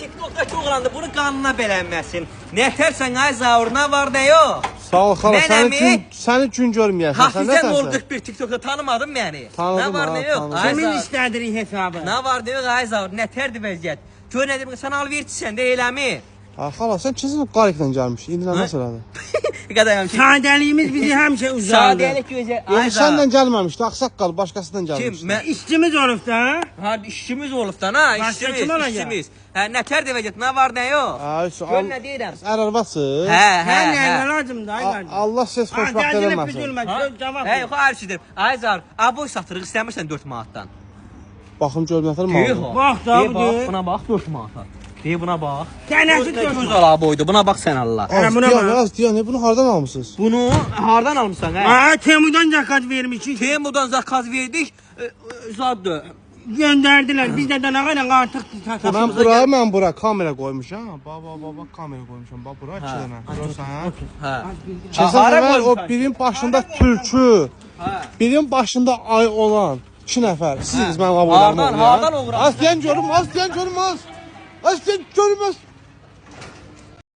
TikTok'daki oğlandı bunu qanına belənməsin. Nə tərsən ay zavruna var da yox. Sağ ol xala, Mənəmi? səni gün görməyəsən. Sən Hafizən nətənsən? 41 TikTok'da tanımadın məni. Tanıdım, Nə var ha, da yox. tanıdım. Ay Kimin zavr. istədirin hesabı? Nə var da yox ay zavr. Nə tərdi vəziyyət. Gör nə demək sən alverçisən də eləmi. Ha xala, sən kesin qariklə gəlmiş. İndi nə məsələdir? Qədəyəm ki. Sadəliyimiz bizi həmişə uzaldı. Sadəlik gözə. Yəni səndən gəlməmişdi, ağsaqqal başqasından Kim? gəlmişdi. Mən İşçimiz olub da. ha işimiz olubdan ha, Başqa işçimiz, kim olacaq? işçimiz. Hə nə tərdi vəziyyət. Nə var nə yox. Gör nə deyirəm. Ər-arvadsız. Hə, hə, Mən hə. nə lazımdır ay qardaş? Allah siz xoşbaxt eləməsin. Ha? Cavab. Hə, yox, ayrıcıdır. Ay zar, aboy satırıq istəmirsən 4 manatdan. Baxım görmətər Deyir mal. o. Bax da, Deyir, bu bax, deyir. buna bax 4 manata. Deyir buna bax. Tənəsi Göz göz. ala aboydu. Buna bax sən Allah. Hə, buna bax. Az deyən, bunu hardan almısınız? Bunu hardan almısan hə? Aa, Temu'dan zakaz vermişik. Temu'dan zakaz verdik. Zaddır. Göndərdilər. Biz də danağa ilə artıq satışımıza Mən bura kamera qoymuşam. Bax, kamera qoymuşam. Bax, bura 2 dənə. Görürsən? Hə. Keçən Hara səfər o qoymuşsan? birin başında tülkü, Hə. birin başında ay olan 2 nəfər. Siz mənim Hardan, abonelərim hardan uğraşdın? Az deyən görüm, az deyən görüm, az. Az deyən görüm, az.